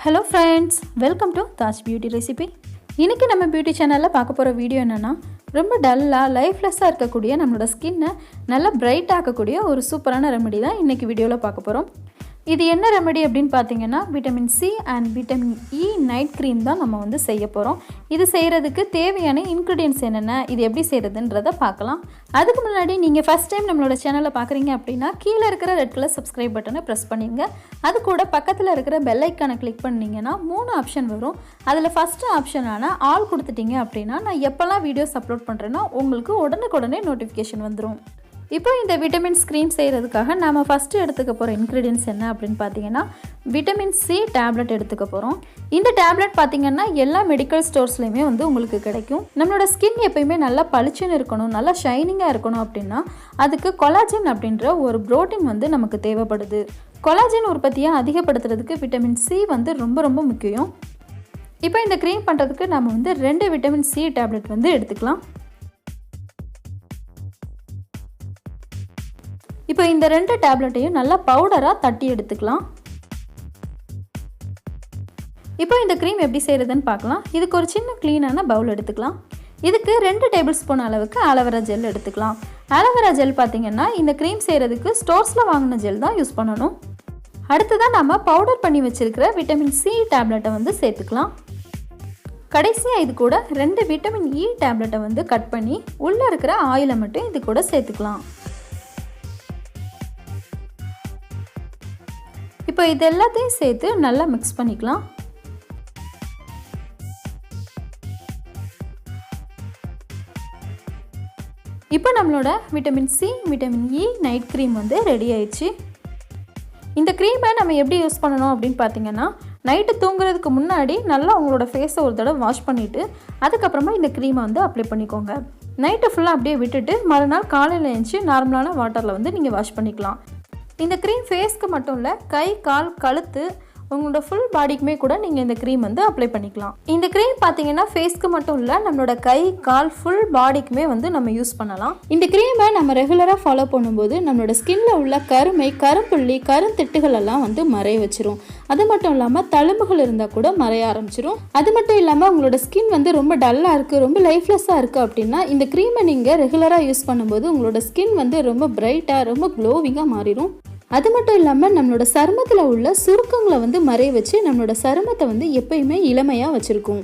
Hello friends, welcome to Taj Beauty Recipe. இன்னைக்கு நம்ம beauty சேனல்ல பார்க்க போற வீடியோ என்னன்னா ரொம்ப டல்லா லைஃப்லெஸ்ஸா இருக்கக்கூடிய நம்மளோட ஸ்கின்னை நல்லா பிரைட் ஆக்கக்கூடிய ஒரு சூப்பரான ரெமெடி தான் இன்னைக்கு வீடியோல பார்க்க போறோம். இது என்ன ரெமெடி அப்படினு பாத்தீங்கன்னா vitamin C and vitamin E night cream தான் நம்ம வந்து செய்ய போறோம். இது செய்யிறதுக்கு தேவையான இன்கிரிடியன்ட்ஸ் என்னென்ன, இது எப்படி செய்யிறதுன்றதை பார்க்கலாம். அதுக்கு முன்னாடி நீங்க ஃபர்ஸ்ட் டைம் நம்மளோட சேனலை பார்க்கறீங்க அப்படினா கீழ இருக்கிற ரெட் கலர் சப்ஸ்கிரைப் பட்டனை பிரஸ் பண்ணிங்க. அது கூட பக்கத்துல இருக்கிற பெல் ஐகானை கிளிக் பண்ணீங்கன்னா மூணு ஆப்ஷன் வரும். அதுல ஃபர்ஸ்ட் ஆப்ஷனான ஆல் கொடுத்துட்டீங்க அப்படினா நான் எப்பலாம் வீடியோஸ் அப்லோட் பண்றேனோ உங்களுக்கு உடனுக்குடனே நோட்டிஃபிகேஷன் வந்துரும். இப்போ இந்த விட்டமின் கிரீம் செய்யிறதுக்காக நாம ஃபர்ஸ்ட் எடுத்துக்க போற இன்கிரிடியன்ட்ஸ் என்ன அப்படினு பாத்தீங்கன்னா விட்டமின் சி டேப்லெட் எடுத்துக்க போறோம். இந்த டேப்லெட் பாத்தீங்கன்னா எல்லா மெடிக்கல் ஸ்டோர்ஸ்லயுமே வந்து உங்களுக்கு கிடைக்கும். நம்மளோட ஸ்கின் எப்பவுமே நல்லா பளிச்சுன்னு இருக்கணும், நல்லா ஷைனிங்கா இருக்கணும் அப்படினா அதுக்கு கொலாஜன் அப்படிங்கற ஒரு புரோட்டீன் வந்து நமக்கு தேவைப்படுது. கொலாஜன் உற்பத்தியை அதிகப்படுத்துறதுக்கு விட்டமின் சி வந்து ரொம்ப முக்கியம். இப்போ இந்த கிரீம் பண்றதுக்கு நாம வந்து 2 விட்டமின் சி டேப்லெட் வந்து எடுத்துக்கலாம். இப்போ இந்த 2 டேப்லெட்டையும் நல்லா பவுடரா தட்டி எடுத்துக்கலாம். இப்போ இந்த கிரீம் எப்படி செய்யறதுன்னு பார்க்கலாம். இதுக்கு ஒரு சின்ன க்ளீனான பவுல் எடுத்துக்கலாம். இதுக்கு 2 டேபிள்ஸ்பூன் அளவுக்கு ஆலோவேரா ஜெல் எடுத்துக்கலாம். ஆலோவேரா ஜெல் பார்த்தீங்கன்னா இந்த கிரீம் செய்யறதுக்கு ஸ்டோர்ஸ்ல வாங்கின ஜெல் தான் யூஸ் பண்ணணும். அடுத்ததான் நம்ம பவுடர் பண்ணி வச்சிருக்கிற விட்டமின் சி டேப்லெட்டை வந்து சேர்த்துக்கலாம். கடைசியாக இது கூட 2 விட்டமின் இ டேப்லெட்டை வந்து கட் பண்ணி உள்ள இருக்கிற ஆயிலை மட்டும் இது கூட சேர்த்துக்கலாம். இப்போ இது எல்லாத்தையும் சேர்த்து நல்லா மிக்ஸ் பண்ணிக்கலாம். இப்போ நம்மளோட vitamin C vitamin E night cream வந்து ரெடி ஆயிடுச்சு. இந்த க்ரீமை நம்ம எப்படி யூஸ் பண்ணணும் அப்படின்னு பார்த்தீங்கன்னா நைட்டு தூங்குறதுக்கு முன்னாடி நல்லா உங்களோட ஃபேஸை ஒரு தடவை வாஷ் பண்ணிவிட்டு அதுக்கப்புறமா இந்த க்ரீமை வந்து அப்ளை பண்ணிக்கோங்க. நைட்டு ஃபுல்லாக அப்படியே விட்டுட்டு மறுநாள் காலையில் எழுந்துச்சு நார்மலான வாட்டரில் வந்து நீங்கள் வாஷ் பண்ணிக்கலாம். இந்த க்ரீம் ஃபேஸ்க்கு மட்டும் இல்லை, கை கால் கழுத்து உங்களோட ஃபுல் பாடிக்குமே கூட நீங்கள் இந்த க்ரீம் வந்து அப்ளை பண்ணிக்கலாம். இந்த க்ரீம் பார்த்தீங்கன்னா ஃபேஸ்க்கு மட்டும் இல்லை, நம்மளோட கை கால் ஃபுல் பாடிக்குமே வந்து நம்ம யூஸ் பண்ணலாம். இந்த க்ரீமை நம்ம ரெகுலராக ஃபாலோ பண்ணும்போது நம்மளோட ஸ்கின்ல உள்ள கருமை, கரும்புள்ளி, கருந்திட்டுகள் எல்லாம் வந்து மறைய வச்சிரும். அது மட்டும் இல்லாமல் தழும்புகள் இருந்தால் கூட மறைய ஆரம்பிச்சிரும். அது மட்டும் இல்லாமல் உங்களோட ஸ்கின் வந்து ரொம்ப டல்லாக இருக்குது, ரொம்ப லைஃப்லெஸ்ஸாக இருக்குது அப்படின்னா இந்த க்ரீமை நீங்கள் ரெகுலராக யூஸ் பண்ணும்போது உங்களோட ஸ்கின் வந்து ரொம்ப பிரைட்டாக ரொம்ப க்ளோவிங்காக மாறிடும். அது மட்டும் இல்லாமல் நம்மளோட சருமத்தில் உள்ள சுருக்கங்களை வந்து மறைய வச்சு நம்மளோட சருமத்தை வந்து எப்பயுமே இளமையாக வச்சுருக்கும்.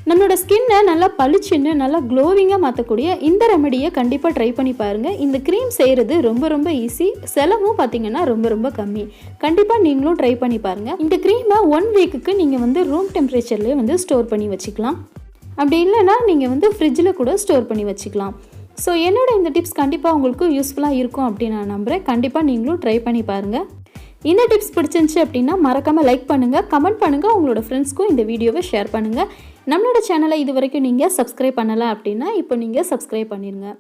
நம்மளோட ஸ்கின்னை நல்லா பளிச்சுன்னு நல்லா க்ளோவிங்காக மாற்றக்கூடிய இந்த ரெமெடியை கண்டிப்பாக ட்ரை பண்ணி பாருங்கள். இந்த க்ரீம் செய்கிறது ரொம்ப ஈஸி, செலவும் பார்த்தீங்கன்னா ரொம்ப கம்மி. கண்டிப்பாக நீங்களும் ட்ரை பண்ணி பாருங்கள். இந்த க்ரீமை 1 வீக்குக்கு நீங்கள் வந்து ரூம் டெம்பரேச்சர்லேயே வந்து ஸ்டோர் பண்ணி வச்சுக்கலாம். அப்படி இல்லைன்னா நீங்கள் வந்து ஃப்ரிட்ஜில் கூட ஸ்டோர் பண்ணி வச்சுக்கலாம். ஸோ என்னோட இந்த டிப்ஸ் கண்டிப்பாக உங்களுக்கு யூஸ்ஃபுல்லாக இருக்கும் அப்படின்னு நான் நம்புகிறேன். கண்டிப்பாக நீங்களும் ட்ரை பண்ணி பாருங்கள். இந்த டிப்ஸ் பிடிச்சிருந்துச்சு அப்படின்னா மறக்காமல் லைக் பண்ணுங்கள், கமெண்ட் பண்ணுங்கள், உங்களோட ஃப்ரெண்ட்ஸ்க்கும் இந்த வீடியோவை ஷேர் பண்ணுங்கள். நம்மளோட சேனலை இது வரைக்கும் நீங்கள் சப்ஸ்கிரைப் பண்ணலை அப்படின்னா இப்போ நீங்கள் சப்ஸ்கிரைப் பண்ணிடுங்க.